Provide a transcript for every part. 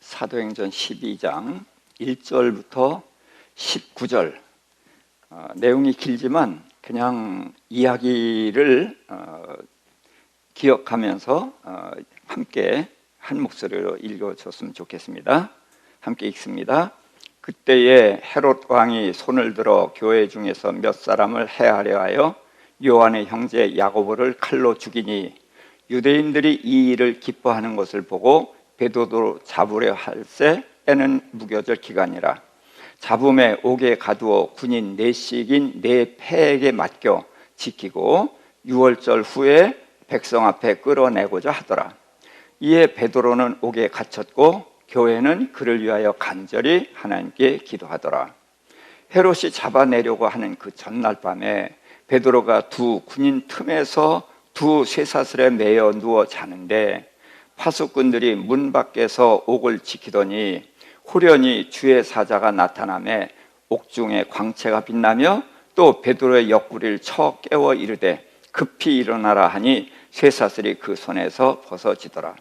사도행전 12장 1절부터 19절 내용이 길지만 그냥 이야기를 기억하면서 함께 한 목소리로 읽어줬으면 좋겠습니다. 함께 읽습니다. 그때에 헤롯 왕이 손을 들어 교회 중에서 몇 사람을 해하려 하여 요한의 형제 야고보를 칼로 죽이니 유대인들이 이 일을 기뻐하는 것을 보고 베드로도 잡으려 할새 때는 무교절 기간이라. 잡음에 옥에 가두어 군인 넷씩인 네 패에게 맡겨 지키고 유월절 후에 백성 앞에 끌어내고자 하더라. 이에 베드로는 옥에 갇혔고 교회는 그를 위하여 간절히 하나님께 기도하더라. 헤롯이 잡아내려고 하는 그 전날 밤에 베드로가 두 군인 틈에서 두 쇠사슬에 매여 누워 자는데 파수꾼들이 문 밖에서 옥을 지키더니 호련히 주의 사자가 나타나매 옥중에 광채가 빛나며 또 베드로의 옆구리를 쳐 깨워 이르되 급히 일어나라 하니 쇠사슬이 그 손에서 벗어지더라.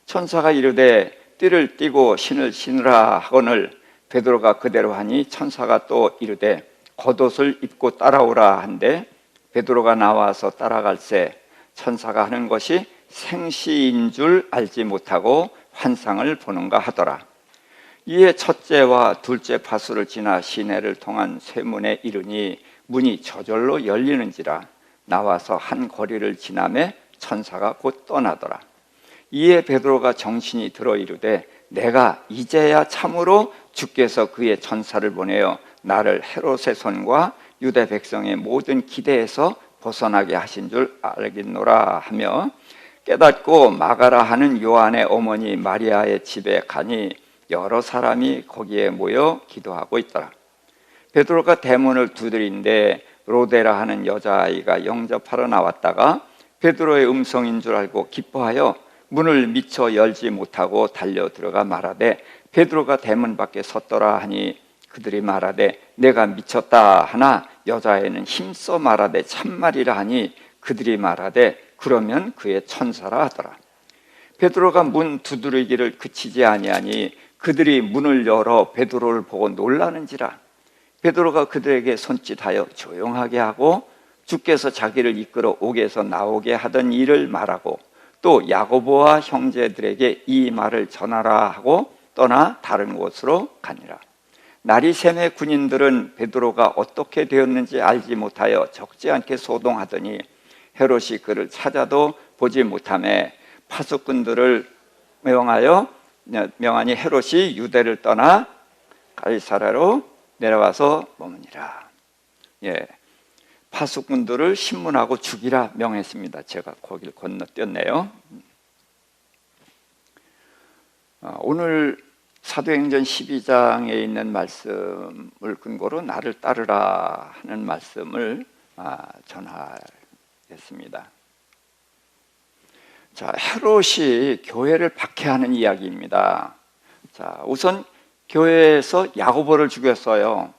천사가 이르되 띠를 띠고 신을 신으라 하거늘 베드로가 그대로 하니 천사가 또 이르되 겉옷을 입고 따라오라 한데 베드로가 나와서 따라갈새 천사가 하는 것이 생시인 줄 알지 못하고 환상을 보는가 하더라. 이에 첫째와 둘째 파수를 지나 시내를 통한 쇠문에 이르니 문이 저절로 열리는지라. 나와서 한 거리를 지나매 천사가 곧 떠나더라. 이에 베드로가 정신이 들어 이르되 내가 이제야 참으로 주께서 그의 천사를 보내어 나를 헤롯의 손과 유대 백성의 모든 기대에서 벗어나게 하신 줄 알겠노라 하며 깨닫고 마가라 하는 요한의 어머니 마리아의 집에 가니 여러 사람이 거기에 모여 기도하고 있더라. 베드로가 대문을 두드린데 로데라 하는 여자아이가 영접하러 나왔다가 베드로의 음성인 줄 알고 기뻐하여 문을 미처 열지 못하고 달려 들어가 말하되 베드로가 대문 밖에 섰더라 하니 그들이 말하되 내가 미쳤다 하나 여자애는 힘써 말하되 참말이라 하니 그들이 말하되 그러면 그의 천사라 하더라. 베드로가 문 두드리기를 그치지 아니하니 그들이 문을 열어 베드로를 보고 놀라는지라. 베드로가 그들에게 손짓하여 조용하게 하고 주께서 자기를 이끌어 옥에서 나오게 하던 일을 말하고 또 야고보와 형제들에게 이 말을 전하라 하고 떠나 다른 곳으로 가니라. 날이 새매 군인들은 베드로가 어떻게 되었는지 알지 못하여 적지 않게 소동하더니 헤롯이 그를 찾아도 보지 못하매 파수꾼들을 명하니 헤롯이 유대를 떠나 가이사랴로 내려와서 머무니라. 파수꾼들을 신문하고 죽이라 명했습니다. 제가 거기를 건너뛰었네요. 오늘 사도행전 12장에 있는 말씀을 근거로 나를 따르라 하는 말씀을 전하겠습니다. 자, 헤롯이 교회를 박해하는 이야기입니다. 자, 우선 교회에서 야고보를 죽였어요.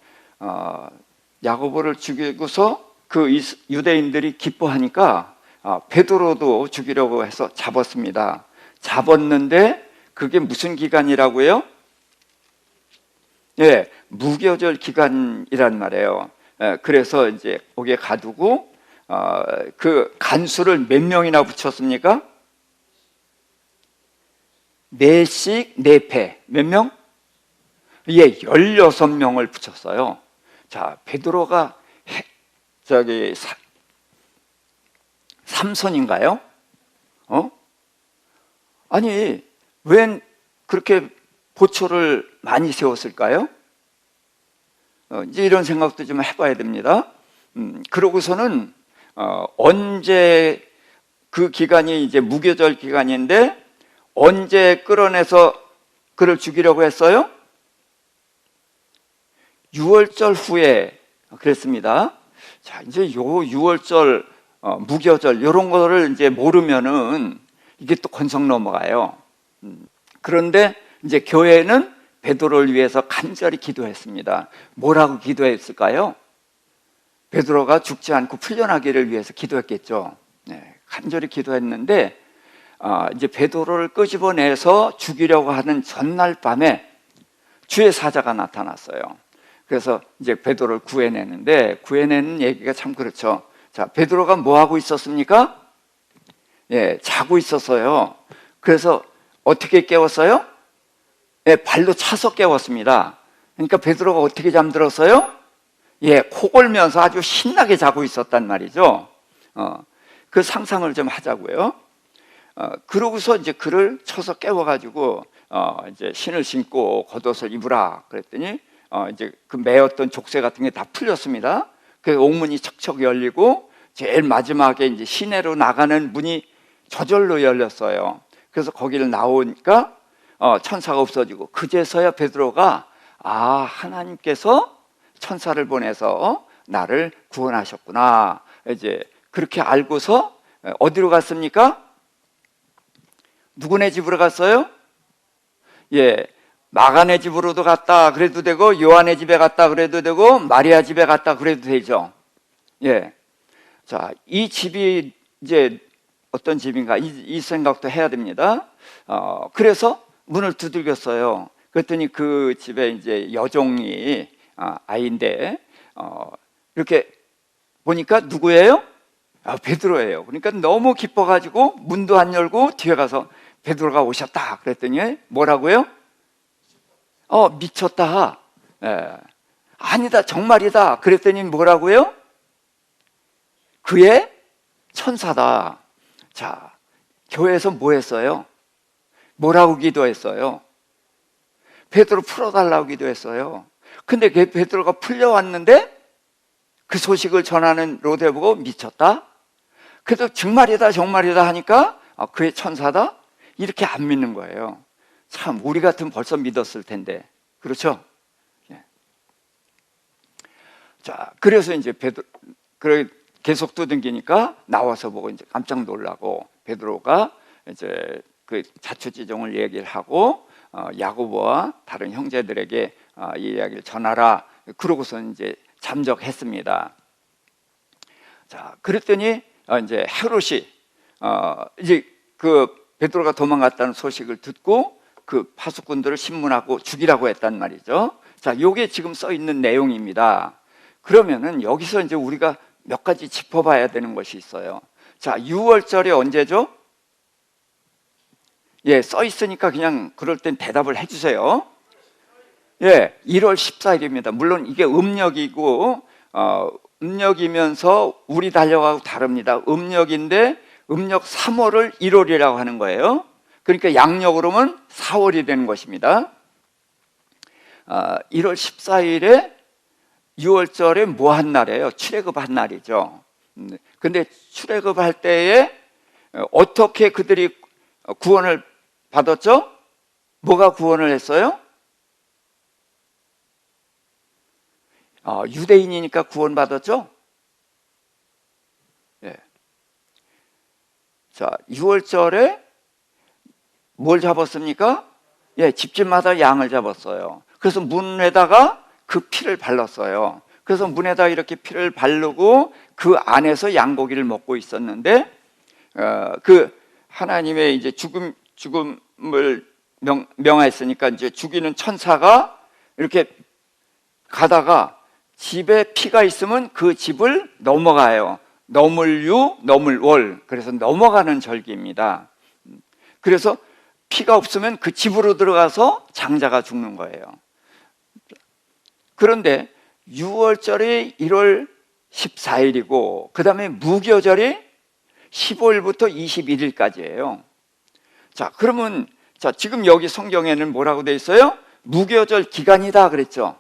야고보를 죽이고서 그 유대인들이 기뻐하니까 베드로도 죽이려고 해서 잡았습니다. 잡았는데 그게 무슨 기간이라고요? 무교절 기간이란 말이에요. 그래서 이제 옥에 가두고 그 간수를 몇 명이나 붙였습니까? 넷씩 네 패. 몇 명? 16명을 붙였어요. 자, 베드로가 삼손인가요? 아니, 웬 그렇게 보초를 많이 세웠을까요? 이제 이런 생각도 좀 해봐야 됩니다. 그러고서는 언제 그 기간이 이제 무교절 기간인데 언제 끌어내서 그를 죽이려고 했어요? 유월절 후에 그랬습니다. 자, 이제 요 유월절, 무교절 이런 거를 이제 모르면은 이게 또 건성 넘어가요. 그런데 이제 교회는 베드로를 위해서 간절히 기도했습니다. 뭐라고 기도했을까요? 베드로가 죽지 않고 풀려나기를 위해서 기도했겠죠. 간절히 기도했는데 이제 베드로를 끄집어내서 죽이려고 하는 전날 밤에 주의 사자가 나타났어요. 그래서 이제 베드로를 구해내는데, 구해내는 얘기가 참 그렇죠. 자, 베드로가 뭐 하고 있었습니까? 예, 자고 있었어요. 그래서 어떻게 깨웠어요? 예, 발로 차서 깨웠습니다. 그러니까 베드로가 어떻게 잠들었어요? 예, 코 골면서 아주 신나게 자고 있었단 말이죠. 그 상상을 좀 하자고요. 그러고서 이제 그를 쳐서 깨워가지고 이제 신을 신고 겉옷을 입으라 그랬더니 이제 그 매었던 족쇄 같은 게 다 풀렸습니다. 그 옥문이 척척 열리고 제일 마지막에 이제 시내로 나가는 문이 저절로 열렸어요. 그래서 거기를 나오니까 천사가 없어지고, 그제서야 베드로가 하나님께서 천사를 보내서 나를 구원하셨구나, 이제 그렇게 알고서 어디로 갔습니까? 누구네 집으로 갔어요? 예, 마가네 집으로도 갔다 그래도 되고, 요한의 집에 갔다 그래도 되고, 마리아 집에 갔다 그래도 되죠. 예, 자, 이 집이 이제 어떤 집인가, 이 생각도 해야 됩니다. 그래서 문을 두들겼어요. 그랬더니 그 집에 이제 여종이 아이인데 이렇게 보니까 누구예요? 베드로예요. 그러니까 너무 기뻐가지고 문도 안 열고 뒤에 가서 베드로가 오셨다 그랬더니 뭐라고요? 미쳤다. 예. 아니다, 정말이다 그랬더니 뭐라고요? 그의 천사다. 자, 교회에서 뭐 했어요? 뭐라고 기도했어요? 베드로 풀어달라고 기도했어요. 근데 그 베드로가 풀려왔는데 그 소식을 전하는 로데 보고 미쳤다? 그래도 정말이다 정말이다 하니까 그의 천사다? 이렇게 안 믿는 거예요. 참, 우리 같으면 벌써 믿었을 텐데, 그렇죠? 예. 자, 그래서 이제 베드로 계속 두들기니까 나와서 보고 이제 깜짝 놀라고, 베드로가 이제 그 자초지종을 얘기를 하고 야고보와 다른 형제들에게 이 이야기를 전하라. 그러고서 이제 잠적했습니다. 자, 그랬더니 이제 헤롯이 이제 그 베드로가 도망갔다는 소식을 듣고 그 파수꾼들을 신문하고 죽이라고 했단 말이죠. 자, 요게 지금 써 있는 내용입니다. 그러면은 여기서 이제 우리가 몇 가지 짚어봐야 되는 것이 있어요. 자, 6월절이 언제죠? 예, 써 있으니까 그냥 그럴 땐 대답을 해주세요. 예, 1월 14일입니다. 물론 이게 음력이고 음력이면서 우리 달력하고 다릅니다. 음력인데 음력 3월을 1월이라고 하는 거예요. 그러니까 양력으로는 4월이 되는 것입니다. 1월 14일에 6월절에 뭐 한 날이에요? 출애굽한 날이죠. 근데 출애굽할 때에 어떻게 그들이 구원을 받았죠? 뭐가 구원을 했어요? 유대인이니까 구원받았죠? 예. 자, 6월절에 뭘 잡았습니까? 예, 집집마다 양을 잡았어요. 그래서 문에다가 그 피를 발랐어요. 그래서 문에다 이렇게 피를 바르고 그 안에서 양고기를 먹고 있었는데 그 하나님의 이제 죽음을 명하였으니까 이제 죽이는 천사가 이렇게 가다가 집에 피가 있으면 그 집을 넘어가요. 넘을유, 넘을월. 그래서 넘어가는 절기입니다. 그래서 피가 없으면 그 집으로 들어가서 장자가 죽는 거예요. 그런데 6월절이 1월 14일이고 그 다음에 무교절이 15일부터 21일까지예요. 자, 그러면 지금 여기 성경에는 뭐라고 돼 있어요? 무교절 기간이다 그랬죠.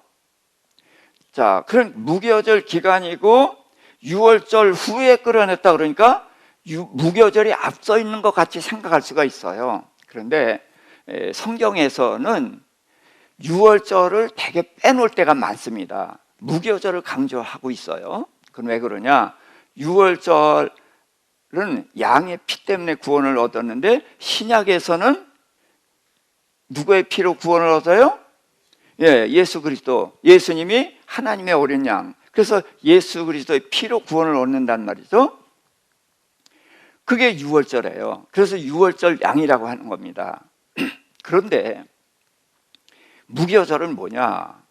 자, 그럼 무교절 기간이고 6월절 후에 끌어냈다 그러니까 무교절이 앞서 있는 것 같이 생각할 수가 있어요. 그런데 성경에서는 6월절을 되게 빼놓을 때가 많습니다. 무교절을 강조하고 있어요. 그건 왜 그러냐? 6월절은 양의 피 때문에 구원을 얻었는데 신약에서는 누구의 피로 구원을 얻어요? 예, 예수 그리스도, 예수님이 하나님의 어린 양. 그래서 예수 그리스도의 피로 구원을 얻는단 말이죠. 그게 유월절이에요. 그래서 유월절 양이라고 하는 겁니다. 그런데 무교절은 뭐냐?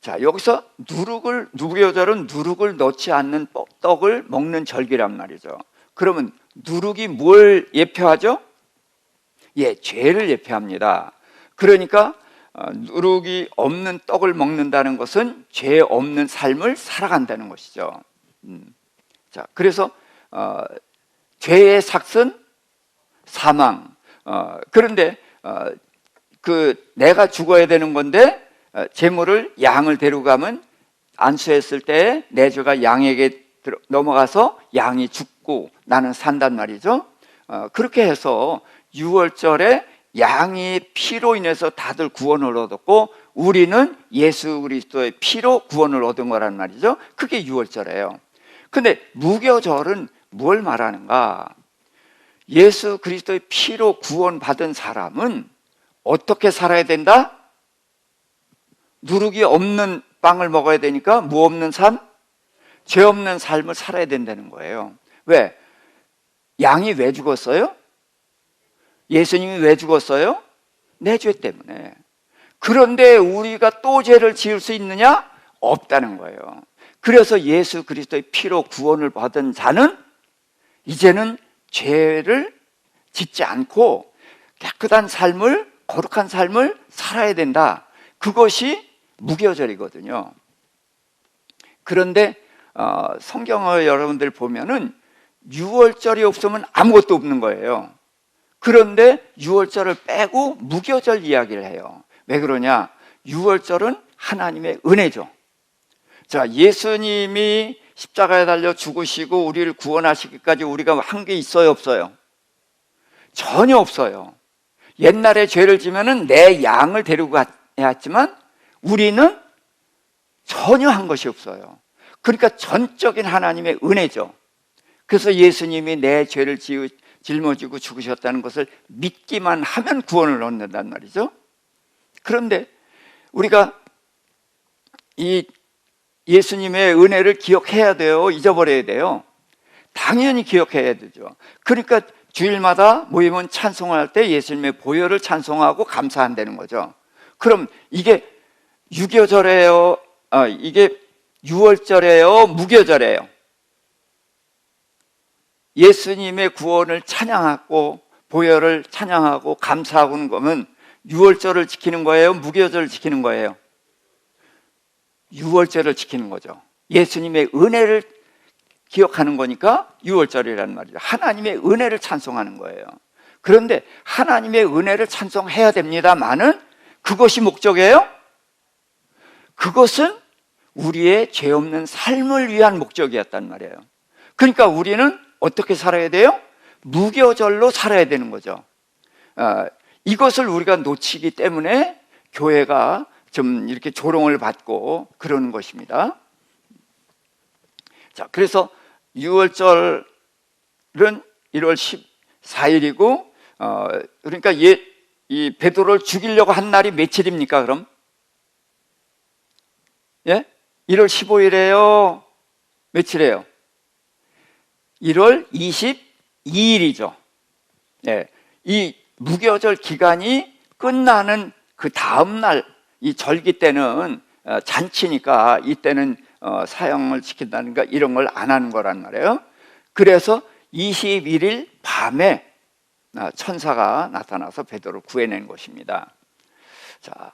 자, 여기서 무교절은 누룩을 넣지 않는 떡을 먹는 절기란 말이죠. 그러면 누룩이 뭘 예표하죠? 예, 죄를 예표합니다. 그러니까 누룩이 없는 떡을 먹는다는 것은 죄 없는 삶을 살아간다는 것이죠. 자, 그래서 죄의 삭은 사망. 그런데 내가 죽어야 되는 건데 제물을 양을 데리고 가면 안수했을 때 내 죄가 양에게 넘어가서 양이 죽고 나는 산단 말이죠. 그렇게 해서 유월절에 양의 피로 인해서 다들 구원을 얻었고 우리는 예수 그리스도의 피로 구원을 얻은 거란 말이죠. 그게 유월절이에요. 근데 무교절은 뭘 말하는가? 예수 그리스도의 피로 구원받은 사람은 어떻게 살아야 된다? 누룩이 없는 빵을 먹어야 되니까 뭐 없는 삶? 죄 없는 삶을 살아야 된다는 거예요. 왜? 양이 왜 죽었어요? 예수님이 왜 죽었어요? 내 죄 때문에. 그런데 우리가 또 죄를 지을 수 있느냐? 없다는 거예요. 그래서 예수 그리스도의 피로 구원을 받은 자는 이제는 죄를 짓지 않고 깨끗한 삶을, 거룩한 삶을 살아야 된다. 그것이 무교절이거든요. 그런데 성경을 여러분들 보면은 유월절이 없으면 아무것도 없는 거예요. 그런데 유월절을 빼고 무교절 이야기를 해요. 왜 그러냐? 유월절은 하나님의 은혜죠. 자, 예수님이 십자가에 달려 죽으시고 우리를 구원하시기까지 우리가 한 게 있어요, 없어요? 전혀 없어요. 옛날에 죄를 지면은 내 양을 데리고 가야 했지만 우리는 전혀 한 것이 없어요. 그러니까 전적인 하나님의 은혜죠. 그래서 예수님이 내 죄를 짊어지고 죽으셨다는 것을 믿기만 하면 구원을 얻는단 말이죠. 그런데 우리가 이 예수님의 은혜를 기억해야 돼요? 잊어버려야 돼요? 당연히 기억해야 되죠. 그러니까 주일마다 모이면 찬송할 때 예수님의 보혈을 찬송하고 감사한다는 거죠. 그럼 이게 유교절이에요? 이게 유월절이에요? 무교절이에요? 예수님의 구원을 찬양하고 보혈을 찬양하고 감사하는 거면 유월절을 지키는 거예요? 무교절을 지키는 거예요? 유월절을 지키는 거죠. 예수님의 은혜를 기억하는 거니까 유월절이라는 말이죠. 하나님의 은혜를 찬송하는 거예요. 그런데 하나님의 은혜를 찬송해야 됩니다만은 그것이 목적이에요? 그것은 우리의 죄 없는 삶을 위한 목적이었단 말이에요. 그러니까 우리는 어떻게 살아야 돼요? 무교절로 살아야 되는 거죠. 이것을 우리가 놓치기 때문에 교회가 좀 이렇게 조롱을 받고 그러는 것입니다. 자, 그래서 유월절은 1월 14일이고, 그러니까 이 베드로를 죽이려고 한 날이 며칠입니까, 그럼? 예? 1월 15일이에요? 며칠이에요? 1월 22일이죠. 예. 이 무교절 기간이 끝나는 그 다음날, 이 절기 때는 잔치니까 이때는 사형을 지킨다든가 이런 걸 안 하는 거란 말이에요. 그래서 21일 밤에 천사가 나타나서 베드로를 구해낸 것입니다. 자,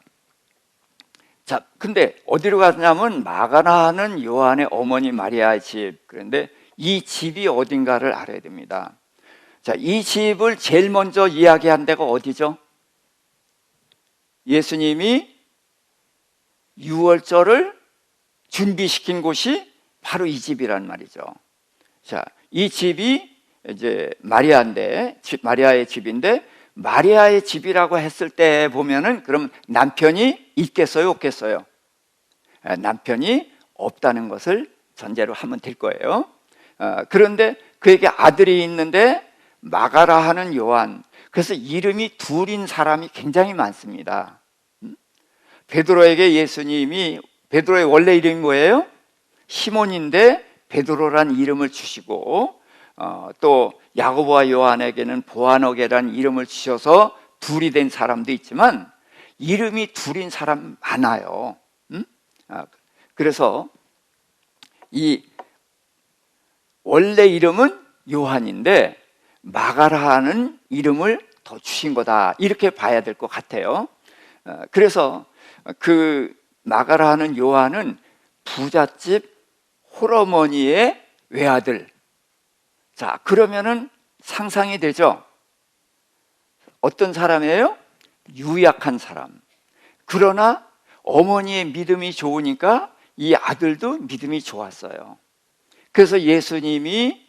근데 어디로 갔냐면 마가라는 요한의 어머니 마리아의 집. 그런데 이 집이 어딘가를 알아야 됩니다. 자, 이 집을 제일 먼저 이야기한 데가 어디죠? 예수님이 유월절을 준비시킨 곳이 바로 이 집이란 말이죠. 자, 이 집이 이제 마리아의 집인데, 마리아의 집이라고 했을 때 보면은 그럼 남편이 있겠어요, 없겠어요? 남편이 없다는 것을 전제로 하면 될 거예요. 그런데 그에게 아들이 있는데 마가라 하는 요한, 그래서 이름이 둘인 사람이 굉장히 많습니다. 베드로에게 예수님이, 베드로의 원래 이름이 뭐예요? 시몬인데 베드로란 이름을 주시고, 또 야고보와 요한에게는 보아너게라는 이름을 주셔서 둘이 된 사람도 있지만 이름이 둘인 사람 많아요. 그래서 이 원래 이름은 요한인데 마가라는 이름을 더 주신 거다, 이렇게 봐야 될 것 같아요. 그래서 그 마가라는 요한은 부잣집 홀어머니의 외아들. 자, 그러면은 상상이 되죠? 어떤 사람이에요? 유약한 사람. 그러나 어머니의 믿음이 좋으니까 이 아들도 믿음이 좋았어요. 그래서 예수님이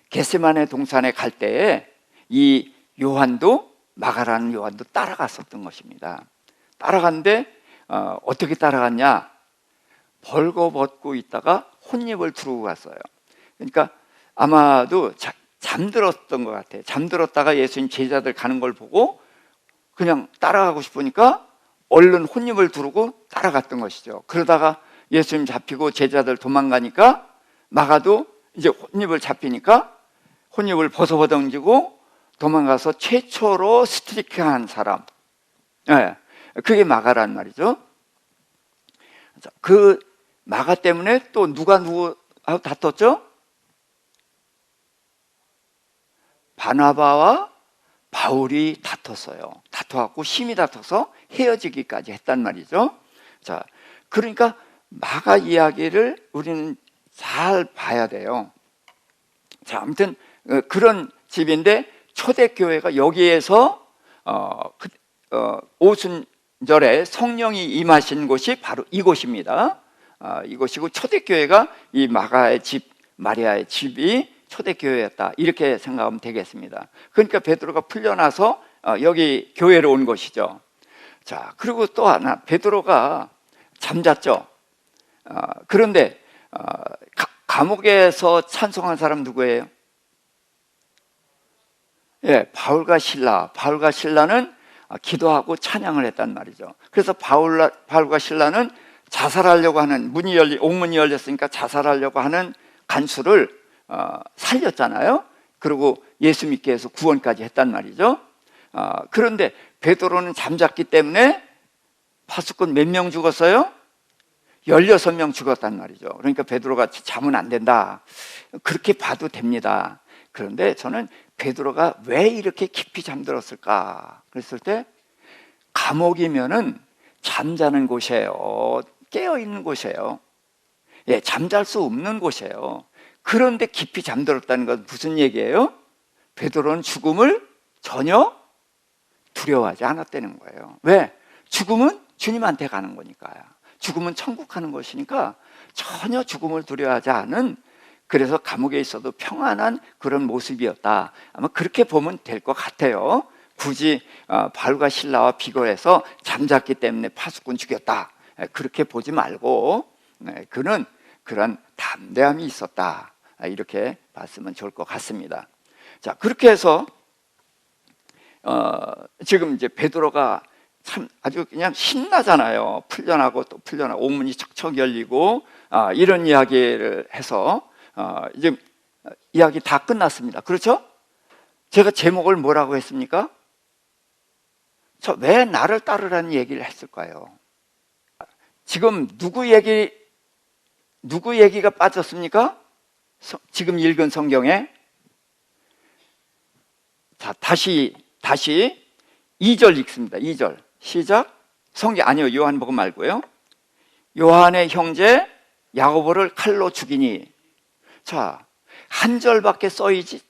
겟세마네 동산에 갈 때에 이 요한도, 마가라는 요한도 따라갔었던 것입니다. 따라갔는데 어떻게 따라갔냐? 벌거벗고 있다가 혼입을 두르고 갔어요. 그러니까 아마도 잠들었던 것 같아요. 잠들었다가 예수님 제자들 가는 걸 보고 그냥 따라가고 싶으니까 얼른 혼입을 두르고 따라갔던 것이죠. 그러다가 예수님 잡히고 제자들 도망가니까 마가도 이제 혼입을 잡히니까 혼입을 벗어던지고 도망가서 최초로 스트리킹한 사람, 그게 마가란 말이죠. 그 마가 때문에 또 누가 누구하고 다퉜죠? 바나바와 바울이 다퉜어요. 다퉈갖고 심히 다퉈서 헤어지기까지 했단 말이죠. 자, 그러니까 마가 이야기를 우리는 잘 봐야 돼요. 자, 아무튼 그런 집인데 초대교회가 여기에서 오순절에 성령이 임하신 곳이 바로 이곳입니다. 이곳이고 초대교회가 이 마가의 집, 마리아의 집이 초대교회였다, 이렇게 생각하면 되겠습니다. 그러니까 베드로가 풀려나서 여기 교회로 온 것이죠. 자, 그리고 또 하나, 베드로가 잠잤죠. 그런데 감옥에서 찬송한 사람 누구예요? 바울과 신라. 바울과 신라는 기도하고 찬양을 했단 말이죠. 그래서 바울과 신라는 자살하려고 하는, 옥문이 열렸으니까 자살하려고 하는 간수를 살렸잖아요. 그리고 예수 믿게 해서 구원까지 했단 말이죠. 그런데 베드로는 잠잤기 때문에 파수꾼 몇 명 죽었어요? 16명 죽었단 말이죠. 그러니까 베드로가 자면 안 된다, 그렇게 봐도 됩니다. 그런데 저는 베드로가 왜 이렇게 깊이 잠들었을까 그랬을 때, 감옥이면은 잠자는 곳이에요. 깨어있는 곳이에요. 잠잘 수 없는 곳이에요. 그런데 깊이 잠들었다는 건 무슨 얘기예요? 베드로는 죽음을 전혀 두려워하지 않았다는 거예요. 왜? 죽음은 주님한테 가는 거니까요. 죽음은 천국 가는 것이니까 전혀 죽음을 두려워하지 않은, 그래서 감옥에 있어도 평안한 그런 모습이었다, 아마 그렇게 보면 될 것 같아요. 굳이 바울과 신라와 비교해서 잠잤기 때문에 파수꾼 죽였다, 그렇게 보지 말고 그는 그런 담대함이 있었다, 이렇게 봤으면 좋을 것 같습니다. 자, 그렇게 해서 지금 이제 베드로가 참 아주 그냥 신나잖아요. 풀려나고 또 풀려나고 옥문이 척척 열리고 이런 이야기를 해서 이제 이야기 다 끝났습니다. 그렇죠? 제가 제목을 뭐라고 했습니까? 저 왜 나를 따르라는 얘기를 했을까요? 지금 누구 얘기가 빠졌습니까? 지금 읽은 성경에. 자, 다시 2절 읽습니다. 2절 시작. 아니요, 요한복음 말고요. 요한의 형제 야고보를 칼로 죽이니. 자, 한 절밖에 써있지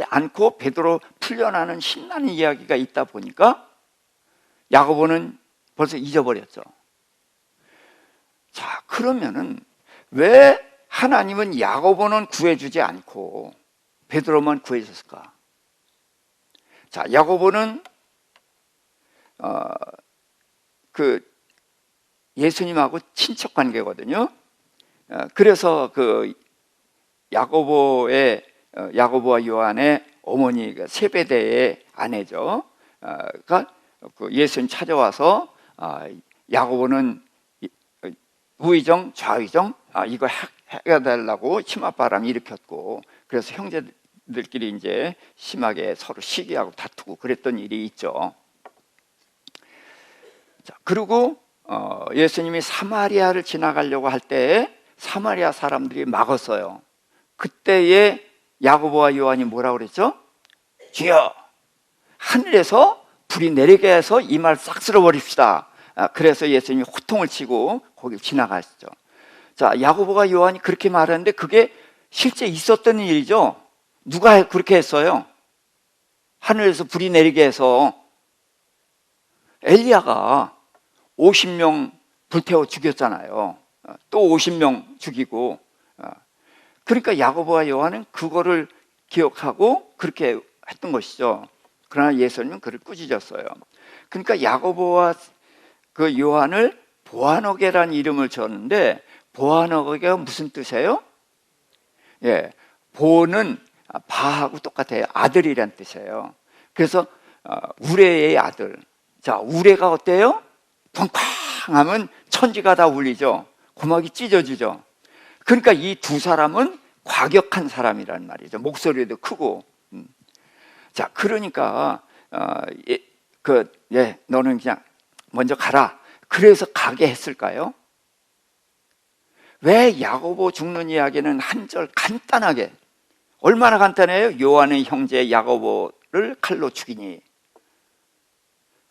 않고 베드로 풀려나는 신나는 이야기가 있다 보니까 야고보는 벌써 잊어버렸죠. 자, 그러면은 왜 하나님은 야고보는 구해주지 않고 베드로만 구해줬을까? 자, 야고보는 그 예수님하고 친척 관계거든요. 그래서 그 야고보와 요한의 어머니가 세베대의 아내죠. 그 예수님 찾아와서 야고보는 우의정 좌의정 이거 해야 되려고 치맛바람 일으켰고, 그래서 형제들 사람들끼리 이제 심하게 서로 시기하고 다투고 그랬던 일이 있죠. 자, 그리고 예수님이 사마리아를 지나가려고 할 때에 사마리아 사람들이 막았어요. 그때에 야고보와 요한이 뭐라고 그랬죠? 주여, 하늘에서 불이 내리게 해서 이 말 싹 쓸어버립시다. 그래서 예수님이 호통을 치고 거기 지나가시죠. 자, 야고보가 요한이 그렇게 말하는데 그게 실제 있었던 일이죠. 누가 그렇게 했어요? 하늘에서 불이 내리게 해서 엘리야가 50명 불태워 죽였잖아요. 또 50명 죽이고. 그러니까 야고보와 요한은 그거를 기억하고 그렇게 했던 것이죠. 그러나 예수님은 그를 꾸짖었어요. 그러니까 야고보와 그 요한을 보아너게라는 이름을 줬는데, 보아너게가 무슨 뜻이에요? 예, 보는 바하고 똑같아요. 아들이란 뜻이에요. 그래서 우레의 아들. 자, 우레가 어때요? 펑팡하면 천지가 다 울리죠. 고막이 찢어지죠. 그러니까 이 두 사람은 과격한 사람이란 말이죠. 목소리도 크고. 자, 그러니까 너는 그냥 먼저 가라. 그래서 가게 했을까요? 왜 야고보 죽는 이야기는 한 절 간단하게, 얼마나 간단해요? 요한의 형제 야고보를 칼로 죽이니.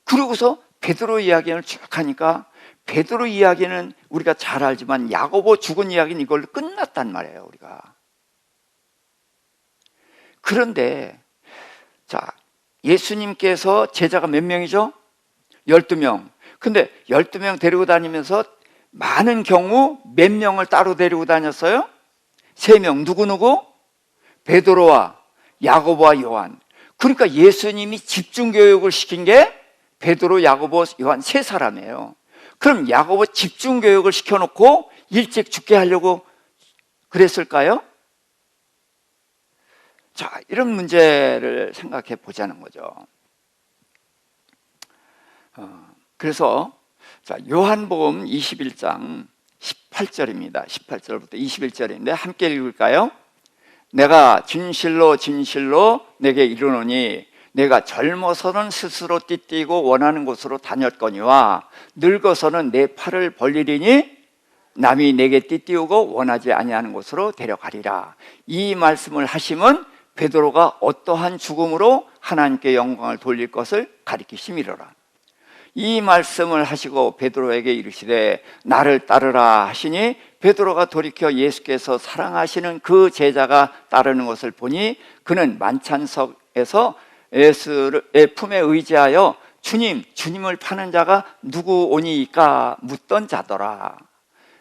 그러고서 베드로 이야기를 쭉 하니까 베드로 이야기는 우리가 잘 알지만 야고보 죽은 이야기는 이걸로 끝났단 말이에요, 우리가. 그런데 자, 예수님께서 제자가 몇 명이죠? 12명. 근데 12명 데리고 다니면서 많은 경우 몇 명을 따로 데리고 다녔어요? 3명. 누구? 베드로와 야고보와 요한. 그러니까 예수님이 집중교육을 시킨 게 베드로, 야고보, 요한 3사람이에요. 그럼 야고보 집중교육을 시켜놓고 일찍 죽게 하려고 그랬을까요? 자, 이런 문제를 생각해 보자는 거죠. 그래서 자, 요한복음 21장 18절입니다. 18절부터 21절인데 함께 읽을까요? 내가 진실로 진실로 내게 이르노니 내가 젊어서는 스스로 띠띠고 원하는 곳으로 다녔거니와 늙어서는 내 팔을 벌리리니 남이 내게 띠띠우고 원하지 아니하는 곳으로 데려가리라. 이 말씀을 하심은 베드로가 어떠한 죽음으로 하나님께 영광을 돌릴 것을 가리키심이로라. 이 말씀을 하시고 베드로에게 이르시되 나를 따르라 하시니 베드로가 돌이켜 예수께서 사랑하시는 그 제자가 따르는 것을 보니 그는 만찬석에서 예수의 품에 의지하여 주님을 파는 자가 누구 오니이까 묻던 자더라.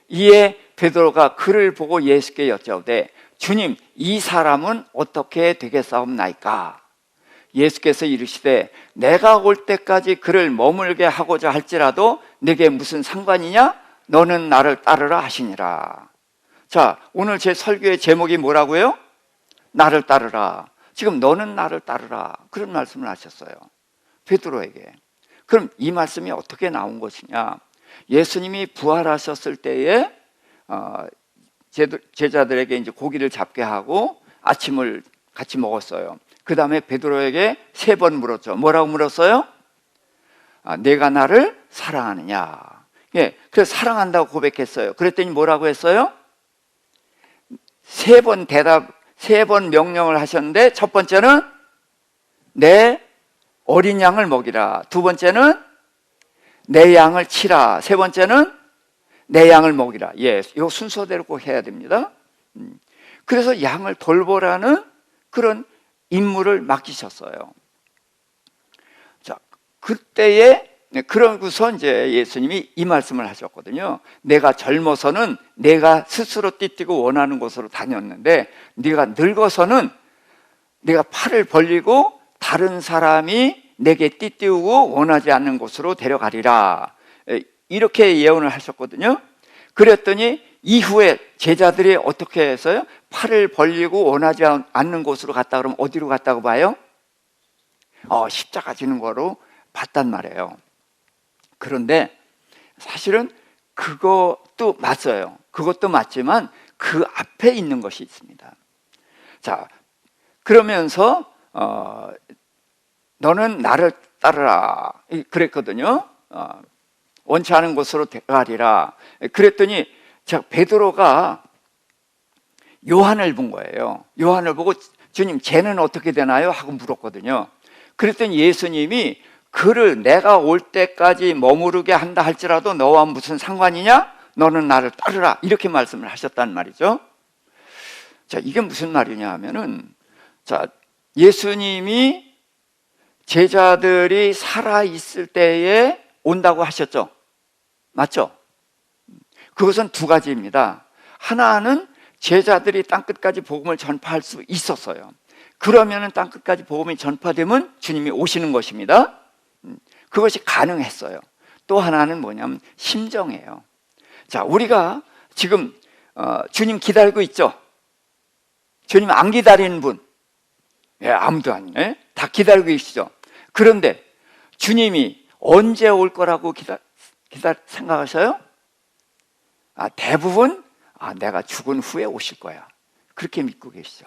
이에 베드로가 그를 보고 예수께 여쭤오되 주님, 이 사람은 어떻게 되겠사옵나이까? 예수께서 이르시되 내가 올 때까지 그를 머물게 하고자 할지라도 내게 무슨 상관이냐? 너는 나를 따르라 하시니라. 자, 오늘 제 설교의 제목이 뭐라고요? 나를 따르라. 지금 너는 나를 따르라, 그런 말씀을 하셨어요, 베드로에게. 그럼 이 말씀이 어떻게 나온 것이냐? 예수님이 부활하셨을 때에 제자들에게 이제 고기를 잡게 하고 아침을 같이 먹었어요. 그 다음에 베드로에게 3번 물었죠. 뭐라고 물었어요? 내가 나를 사랑하느냐? 예, 그래서 사랑한다고 고백했어요. 그랬더니 뭐라고 했어요? 3번 명령을 하셨는데, 첫 번째는 내 어린 양을 먹이라. 두 번째는 내 양을 치라. 세 번째는 내 양을 먹이라. 예, 이 순서대로 꼭 해야 됩니다. 그래서 양을 돌보라는 그런 임무를 맡기셨어요. 자, 그때에 그러고서 이제 예수님이 이 말씀을 하셨거든요. 내가 젊어서는 내가 스스로 띠띠고 원하는 곳으로 다녔는데 네가 늙어서는 내가 팔을 벌리고 다른 사람이 내게 띠띠우고 원하지 않는 곳으로 데려가리라. 이렇게 예언을 하셨거든요. 그랬더니 이후에 제자들이 어떻게 해서요? 팔을 벌리고 원하지 않는 곳으로 갔다 그러면 어디로 갔다고 봐요? 십자가 지는 거로 봤단 말이에요. 그런데 사실은 그것도 맞아요. 그것도 맞지만 그 앞에 있는 것이 있습니다. 자, 그러면서 너는 나를 따르라 그랬거든요. 원치 않은 곳으로 데려가리라 그랬더니 베드로가 요한을 본 거예요. 요한을 보고 주님 쟤는 어떻게 되나요? 하고 물었거든요. 그랬더니 예수님이 그를 내가 올 때까지 머무르게 한다 할지라도 너와 무슨 상관이냐? 너는 나를 따르라 이렇게 말씀을 하셨단 말이죠. 자, 이게 무슨 말이냐 하면은 예수님이 제자들이 살아있을 때에 온다고 하셨죠. 맞죠? 그것은 두 가지입니다. 하나는 제자들이 땅끝까지 복음을 전파할 수 있었어요. 그러면은 땅끝까지 복음이 전파되면 주님이 오시는 것입니다. 그것이 가능했어요. 또 하나는 뭐냐면 심정이에요. 자, 우리가 지금 주님 기다리고 있죠. 주님 안 기다리는 분, 아무도 아니네. 다 기다리고 계시죠. 그런데 주님이 언제 올 거라고 생각하셔요? 대부분 내가 죽은 후에 오실 거야. 그렇게 믿고 계시죠.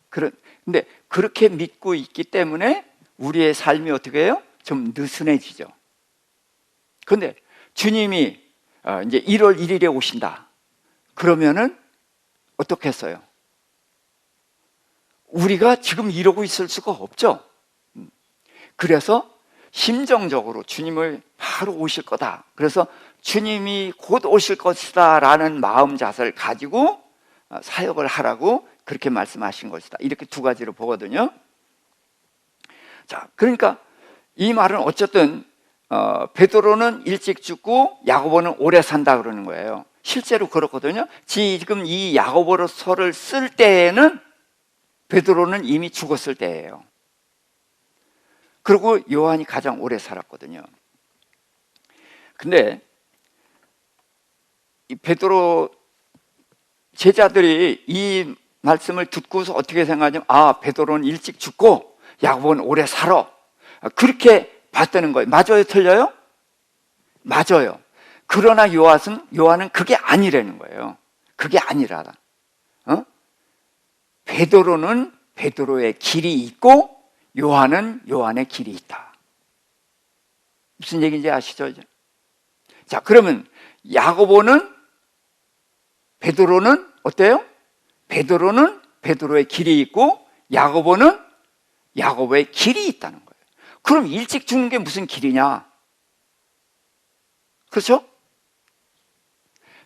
근데 그렇게 믿고 있기 때문에 우리의 삶이 어떻게 해요? 좀 느슨해지죠. 그런데 주님이 이제 1월 1일에 오신다. 그러면은 어떻게 했어요? 우리가 지금 이러고 있을 수가 없죠. 그래서 심정적으로 주님을 바로 오실 거다. 그래서 주님이 곧 오실 것이다 라는 마음 자세를 가지고 사역을 하라고 그렇게 말씀하신 것이다. 이렇게 두 가지로 보거든요. 자, 그러니까 이 말은 어쨌든 베드로는 일찍 죽고 야고보는 오래 산다 그러는 거예요. 실제로 그렇거든요. 지금 이 야고보서를 쓸 때에는 베드로는 이미 죽었을 때예요. 그리고 요한이 가장 오래 살았거든요. 근데 이 베드로 제자들이 이 말씀을 듣고서 어떻게 생각하냐면 베드로는 일찍 죽고 야고보는 오래 살아. 그렇게 봤다는 거예요. 맞아요? 틀려요? 맞아요. 그러나 요한은 그게 아니라는 거예요. 그게 아니라 베드로는 베드로의 길이 있고 요한은 요한의 길이 있다. 무슨 얘기인지 아시죠? 이제? 자, 그러면 베드로는 어때요? 베드로는 베드로의 길이 있고 야고보는 야고보의 길이 있다는 거예요. 그럼 일찍 죽는 게 무슨 길이냐? 그렇죠?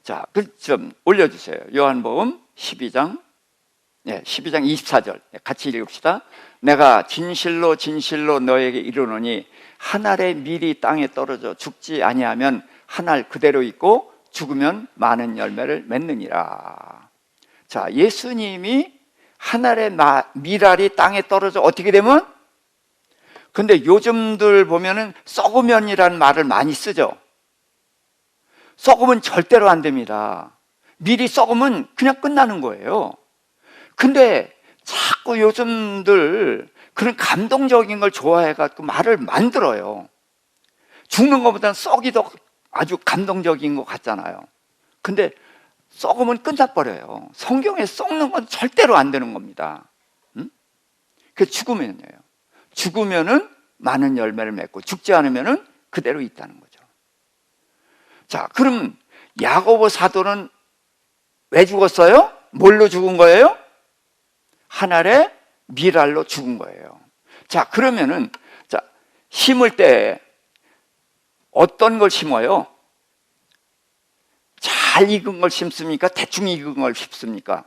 자, 좀 올려주세요. 요한복음 12장 24절 같이 읽읍시다. 내가 진실로 진실로 너에게 이르노니 한 알의 밀이 땅에 떨어져 죽지 아니하면 한 알 그대로 있고 죽으면 많은 열매를 맺느니라. 자, 예수님이 한 알의 밀알이 땅에 떨어져 어떻게 되면? 근데 요즘들 보면은 썩으면이라는 말을 많이 쓰죠. 썩으면 절대로 안 됩니다. 밀이 썩으면 그냥 끝나는 거예요. 근데 자꾸 요즘들 그런 감동적인 걸 좋아해가지고 말을 만들어요. 죽는 것보다는 썩이 더 아주 감동적인 것 같잖아요. 근데 썩으면 끝나버려요. 성경에 썩는 건 절대로 안 되는 겁니다. 그 죽으면요. 죽으면은 많은 열매를 맺고 죽지 않으면은 그대로 있다는 거죠. 자, 그럼 야고보 사도는 왜 죽었어요? 뭘로 죽은 거예요? 한 알의 밀알로 죽은 거예요. 자, 그러면은 심을 때 어떤 걸 심어요? 잘 익은 걸 심습니까? 대충 익은 걸 심습니까?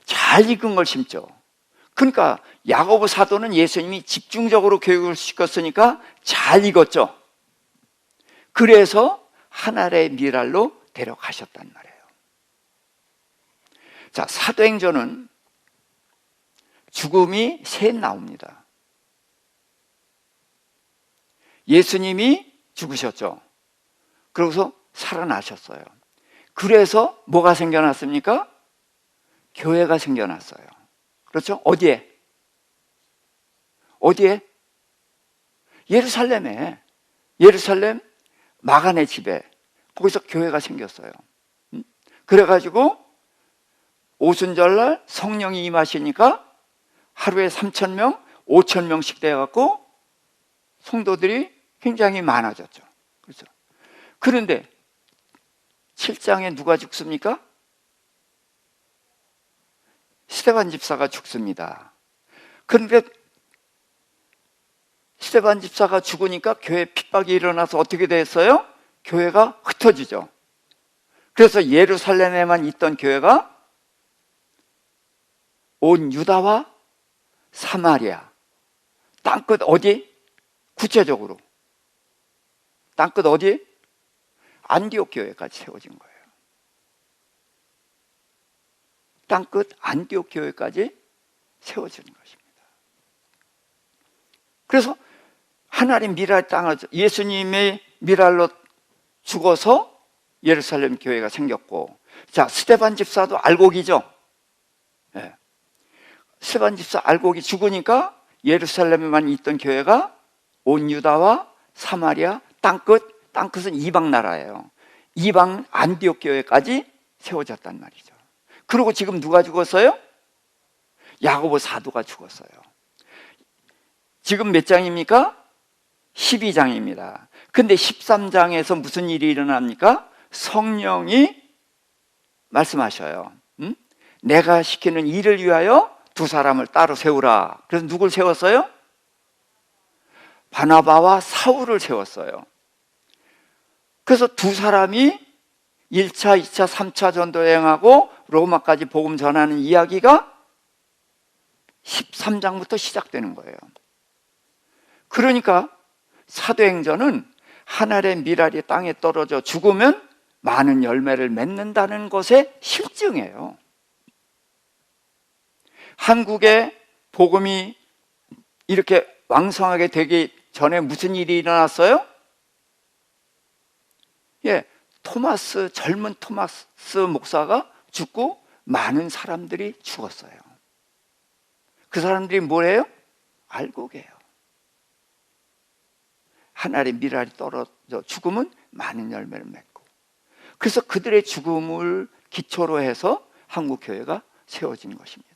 잘 익은 걸 심죠. 그러니까 야고보 사도는 예수님이 집중적으로 교육을 시켰으니까 잘 익었죠. 그래서 한 알의 밀알로 데려가셨단 말이에요. 자, 사도행전은 죽음이 셋 나옵니다. 예수님이 죽으셨죠. 그러고서 살아나셨어요. 그래서 뭐가 생겨났습니까? 교회가 생겨났어요. 그렇죠? 어디에? 예루살렘에. 예루살렘 마가네 집에. 거기서 교회가 생겼어요. 그래가지고 오순절날 성령이 임하시니까 하루에 3,000명, 5,000명씩 돼갖고 성도들이 굉장히 많아졌죠. 그렇죠? 그런데 7장에 누가 죽습니까? 스데반 집사가 죽습니다. 그런데 스데반 집사가 죽으니까 교회 핍박이 일어나서 어떻게 됐어요? 교회가 흩어지죠. 그래서 예루살렘에만 있던 교회가 온 유다와 사마리아, 땅끝 어디? 구체적으로 땅끝 어디? 안디옥 교회까지 세워진 거예요. 땅끝 안디옥 교회까지 세워지는 것입니다. 그래서 하나님 미랄 땅을, 예수님의 미랄로 죽어서 예루살렘 교회가 생겼고, 자, 스데반 집사도 알곡이죠. 네. 스데반 집사 알곡이 죽으니까 예루살렘에만 있던 교회가 온 유다와 사마리아, 땅끝은 이방 나라예요. 이방 안디옥 교회까지 세워졌단 말이죠. 그리고 지금 누가 죽었어요? 야고보 사도가 죽었어요. 지금 몇 장입니까? 12장입니다. 근데 13장에서 무슨 일이 일어납니까? 성령이 말씀하셔요. 내가 시키는 일을 위하여 두 사람을 따로 세우라. 그래서 누굴 세웠어요? 바나바와 사울을 세웠어요. 그래서 두 사람이 1차, 2차, 3차 전도 여행하고 로마까지 복음 전하는 이야기가 13장부터 시작되는 거예요. 그러니까 사도행전은 하늘의 미랄이 땅에 떨어져 죽으면 많은 열매를 맺는다는 것의 실증이에요. 한국에 복음이 이렇게 왕성하게 되기 전에 무슨 일이 일어났어요? 젊은 토마스 목사가 죽고 많은 사람들이 죽었어요. 그 사람들이 뭐예요? 알곡이에요. 하늘의 미랄이 떨어져 죽으면 많은 열매를 맺고, 그래서 그들의 죽음을 기초로 해서 한국교회가 세워진 것입니다.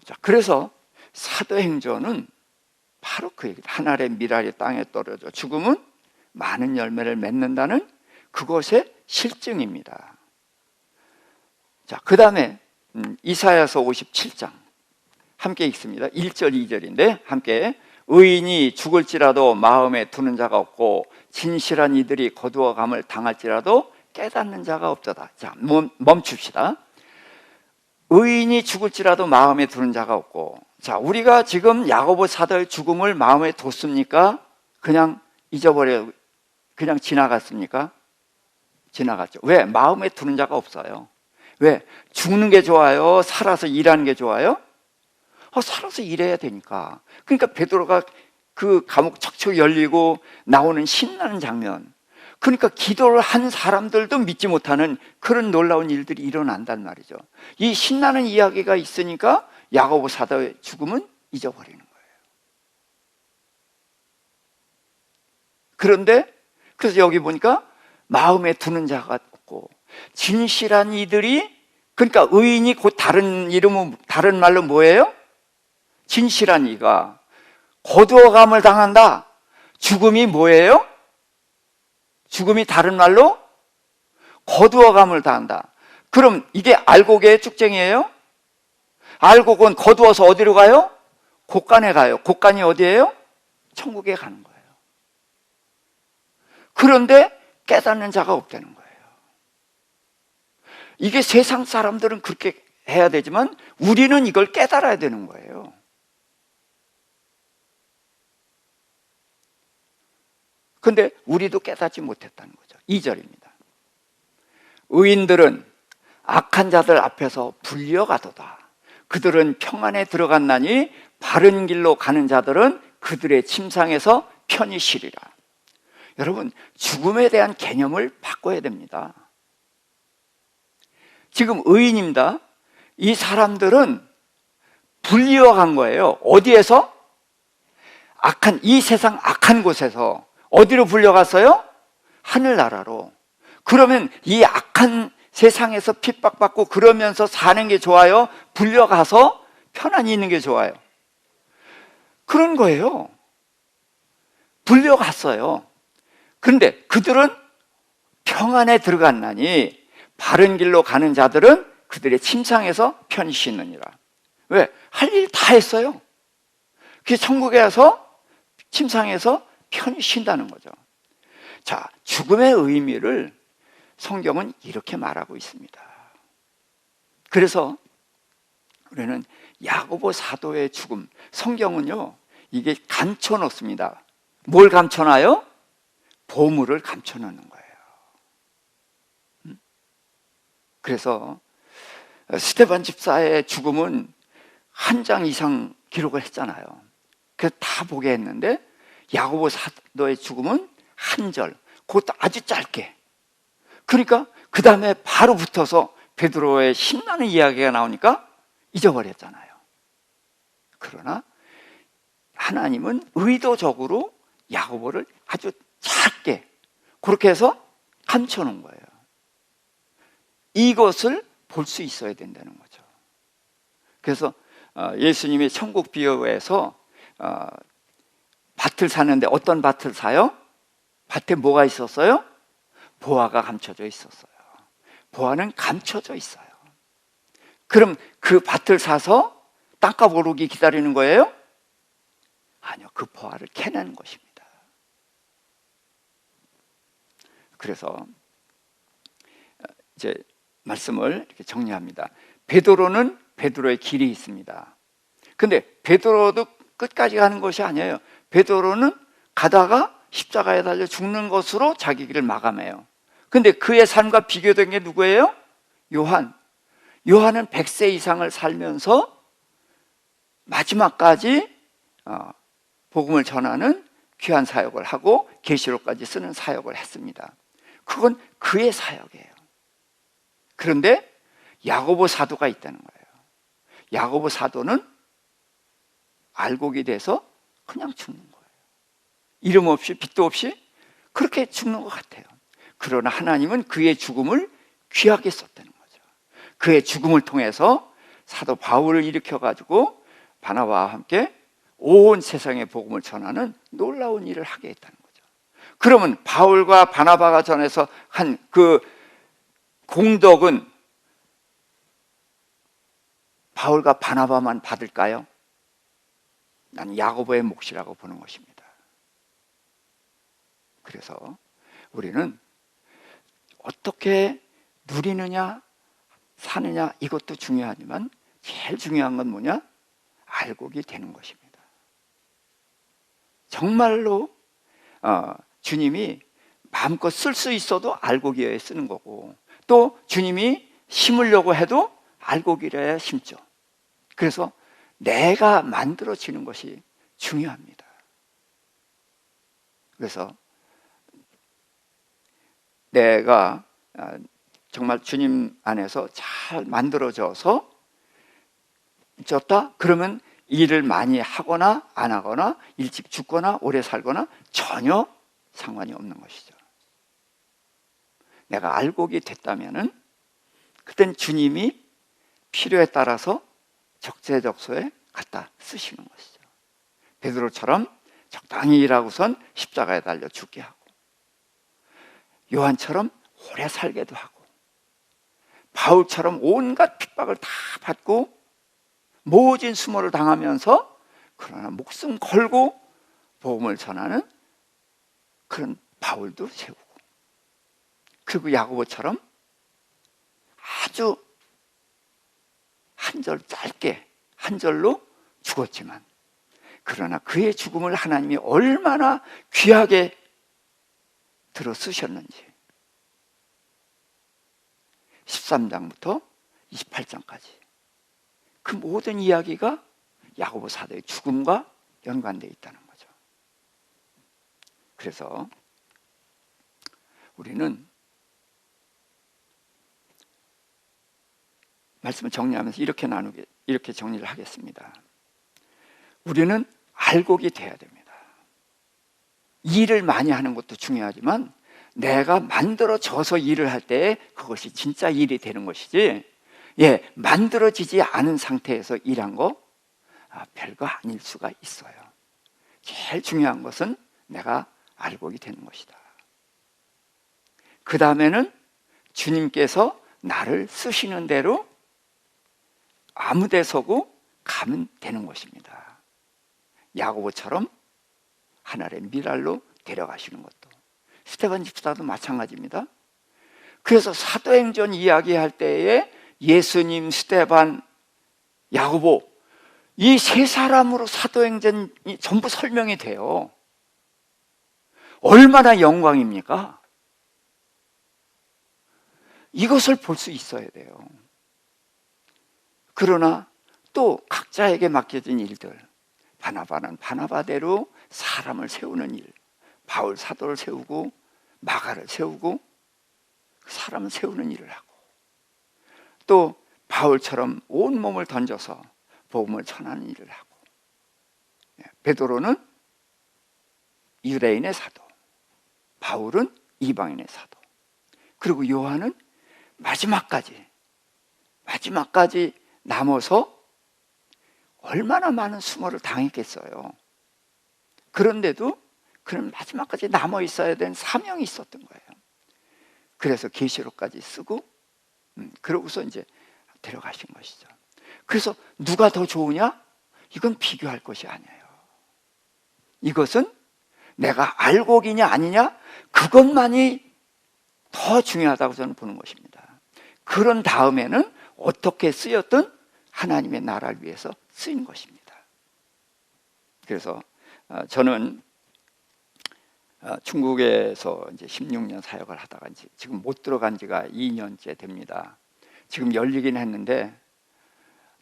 자, 그래서 사도행전은 바로 그 얘기, 하늘의 미랄이 땅에 떨어져 죽으면 많은 열매를 맺는다는 그것의 실증입니다. 자, 그 다음에 이사야서 57장 함께 읽습니다. 1절 2절인데 함께, 의인이 죽을지라도 마음에 두는 자가 없고 진실한 이들이 거두어감을 당할지라도 깨닫는 자가 없도다. 자, 멈춥시다. 의인이 죽을지라도 마음에 두는 자가 없고, 자, 우리가 지금 야고보 사도의 죽음을 마음에 뒀습니까? 그냥 잊어버려, 그냥 지나갔습니까? 지나갔죠. 왜? 마음에 두는 자가 없어요. 왜? 죽는 게 좋아요? 살아서 일하는 게 좋아요? 살아서 일해야 되니까. 그러니까 베드로가 그 감옥 척척 열리고 나오는 신나는 장면, 그러니까 기도를 한 사람들도 믿지 못하는 그런 놀라운 일들이 일어난단 말이죠. 이 신나는 이야기가 있으니까 야고보 사도의 죽음은 잊어버리는 거예요. 그런데 그래서 여기 보니까 마음에 두는 자가 없고 진실한 이들이, 그러니까 의인이 곧 다른 이름은, 다른 말로 뭐예요? 진실한 이가 거두어감을 당한다. 죽음이 뭐예요? 죽음이 다른 말로 거두어감을 당한다. 그럼 이게 알곡의 축쟁이에요? 알곡은 거두어서 어디로 가요? 곳간에 가요. 곳간이 어디예요? 천국에 가는 거예요. 그런데 깨닫는 자가 없다는 거예요. 이게 세상 사람들은 그렇게 해야 되지만 우리는 이걸 깨달아야 되는 거예요. 근데 우리도 깨닫지 못했다는 거죠. 2절입니다. 의인들은 악한 자들 앞에서 불려가도다. 그들은 평안에 들어갔나니 바른 길로 가는 자들은 그들의 침상에서 편히 쉬리라. 여러분, 죽음에 대한 개념을 바꿔야 됩니다. 지금 의인입니다. 이 사람들은 불리어간 거예요. 어디에서? 이 세상 악한 곳에서 어디로 불려갔어요? 하늘나라로. 그러면 이 악한 악한 세상에서 핍박받고 그러면서 사는 게 좋아요? 불려가서 편안히 있는 게 좋아요? 그런 거예요. 불려갔어요. 그런데 그들은 평안에 들어갔나니 바른 길로 가는 자들은 그들의 침상에서 편히 쉬느니라. 왜? 할 일 다 했어요. 그래서 천국에 가서 침상에서 편히 쉰다는 거죠. 자, 죽음의 의미를 성경은 이렇게 말하고 있습니다. 그래서 우리는 야고보 사도의 죽음, 성경은요 이게 감춰놓습니다. 뭘 감춰놔요? 보물을 감춰놓는 거예요. 그래서 스데반 집사의 죽음은 한 장 이상 기록을 했잖아요. 그래서 다 보게 했는데 야고보 사도의 죽음은 한 절, 그것도 아주 짧게. 그러니까 그 다음에 바로 붙어서 베드로의 신나는 이야기가 나오니까 잊어버렸잖아요. 그러나 하나님은 의도적으로 야고보를 아주 작게 그렇게 해서 감춰놓은 거예요. 이것을 볼 수 있어야 된다는 거죠. 그래서 예수님이 천국 비유에서 밭을 사는데 어떤 밭을 사요? 밭에 뭐가 있었어요? 보화가 감춰져 있었어요. 보화는 감춰져 있어요. 그럼 그 밭을 사서 땅값 오르기 기다리는 거예요? 아니요, 그 보화를 캐내는 것입니다. 그래서 이제 말씀을 이렇게 정리합니다. 베드로는 베드로의 길이 있습니다. 근데 베드로도 끝까지 가는 것이 아니에요. 베드로는 가다가 십자가에 달려 죽는 것으로 자기 길을 마감해요. 근데 그의 삶과 비교된 게 누구예요? 요한. 요한은 100세 이상을 살면서 마지막까지 복음을 전하는 귀한 사역을 하고 계시록까지 쓰는 사역을 했습니다. 그건 그의 사역이에요. 그런데 야고보 사도가 있다는 거예요. 야고보 사도는 알곡이 돼서 그냥 죽는 거예요. 이름 없이 빚도 없이 그렇게 죽는 것 같아요. 그러나 하나님은 그의 죽음을 귀하게 썼다는 거죠. 그의 죽음을 통해서 사도 바울을 일으켜가지고 바나바와 함께 온 세상에 복음을 전하는 놀라운 일을 하게 했다는 거죠. 그러면 바울과 바나바가 전해서 한 그 공덕은 바울과 바나바만 받을까요? 난 야고보의 몫이라고 보는 것입니다. 그래서 우리는 어떻게 누리느냐 사느냐 이것도 중요하지만 제일 중요한 건 뭐냐? 알곡이 되는 것입니다. 정말로 주님이 마음껏 쓸 수 있어도 알곡이어야 쓰는 거고, 또 주님이 심으려고 해도 알곡이라야 심죠. 그래서 내가 만들어지는 것이 중요합니다. 그래서 내가 정말 주님 안에서 잘 만들어져서 졌다? 그러면 일을 많이 하거나 안 하거나 일찍 죽거나 오래 살거나 전혀 상관이 없는 것이죠. 내가 알곡이 됐다면은 그땐 주님이 필요에 따라서 적재적소에 갖다 쓰시는 것이죠. 베드로처럼 적당히 일하고선 십자가에 달려 죽게 하고, 요한처럼 오래 살게도 하고, 바울처럼 온갖 핍박을 다 받고 모진 수모를 당하면서 그러나 목숨 걸고 복음을 전하는 그런 바울도 세우고, 그리고 야고보처럼 아주 한 절 짧게 한 절로 죽었지만 그러나 그의 죽음을 하나님이 얼마나 귀하게 들어 쓰셨는지 13장부터 28장까지 그 모든 이야기가 야고보 사도의 죽음과 연관되어 있다는 거죠. 그래서 우리는 말씀을 정리하면서 이렇게 정리를 하겠습니다. 우리는 알곡이 돼야 됩니다. 일을 많이 하는 것도 중요하지만 내가 만들어져서 일을 할 때 그것이 진짜 일이 되는 것이지, 만들어지지 않은 상태에서 일한 거 별거 아닐 수가 있어요. 제일 중요한 것은 내가 알고 되는 것이다. 그 다음에는 주님께서 나를 쓰시는 대로 아무 데 서고 가면 되는 것입니다. 야고보처럼 하늘의 미랄로 데려가시는 것도, 스데반 집사도 마찬가지입니다. 그래서 사도행전 이야기할 때에 예수님, 스데반, 야고보 이 세 사람으로 사도행전이 전부 설명이 돼요. 얼마나 영광입니까? 이것을 볼 수 있어야 돼요. 그러나 또 각자에게 맡겨진 일들, 바나바는 바나바대로 사람을 세우는 일, 바울 사도를 세우고 마가를 세우고 사람을 세우는 일을 하고, 또 바울처럼 온몸을 던져서 복음을 전하는 일을 하고, 베드로는 유대인의 사도, 바울은 이방인의 사도, 그리고 요한은 마지막까지 남아서 얼마나 많은 수모를 당했겠어요. 그런데도 그는 마지막까지 남아 있어야 되는 사명이 있었던 거예요. 그래서 계시록까지 쓰고 그러고서 이제 데려가신 것이죠. 그래서 누가 더 좋으냐? 이건 비교할 것이 아니에요. 이것은 내가 알고 기냐 아니냐, 그것만이 더 중요하다고 저는 보는 것입니다. 그런 다음에는 어떻게 쓰였든 하나님의 나라를 위해서 쓰인 것입니다. 그래서 저는 중국에서 이제 16년 사역을 하다가 이제 지금 못 들어간 지가 2년째 됩니다. 지금 열리긴 했는데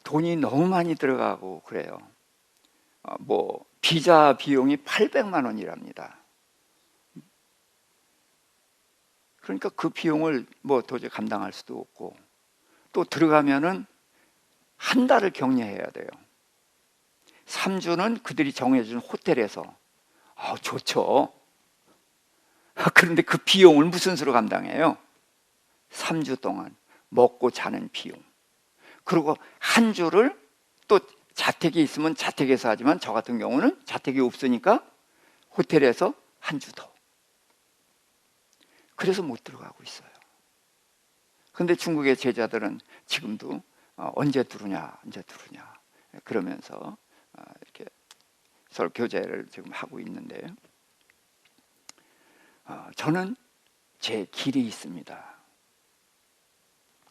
돈이 너무 많이 들어가고 그래요. 뭐 비자 비용이 800만 원이랍니다. 그러니까 그 비용을 뭐 도저히 감당할 수도 없고, 또 들어가면은 한 달을 격리해야 돼요. 3주는 그들이 정해준 호텔에서. 좋죠. 그런데 그 비용을 무슨 수로 감당해요? 3주 동안 먹고 자는 비용. 그리고 한 주를 또 자택이 있으면 자택에서 하지만, 저 같은 경우는 자택이 없으니까 호텔에서 한 주 더. 그래서 못 들어가고 있어요. 그런데 중국의 제자들은 지금도 언제 들어오냐 그러면서 이렇게 서로 교제를 지금 하고 있는데요. 저는 제 길이 있습니다.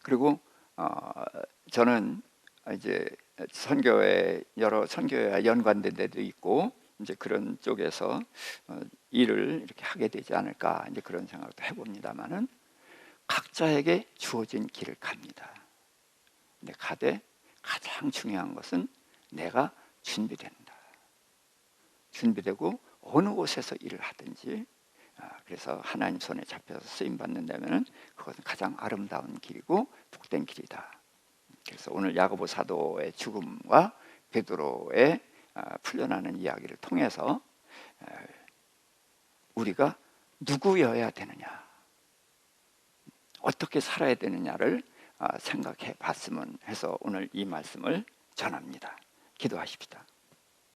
그리고 저는 이제 선교회, 여러 선교회와 연관된 데도 있고 이제 그런 쪽에서 일을 이렇게 하게 되지 않을까, 이제 그런 생각도 해봅니다만은, 각자에게 주어진 길을 갑니다. 근데 가되 가장 중요한 것은 내가 준비된다. 준비되고 어느 곳에서 일을 하든지, 그래서 하나님 손에 잡혀서 쓰임 받는다면은 그것은 가장 아름다운 길이고 복된 길이다. 그래서 오늘 야고보 사도의 죽음과 베드로의 풀려나는 이야기를 통해서 우리가 누구여야 되느냐, 어떻게 살아야 되느냐를 생각해 봤으면 해서 오늘 이 말씀을 전합니다. 기도하십시다.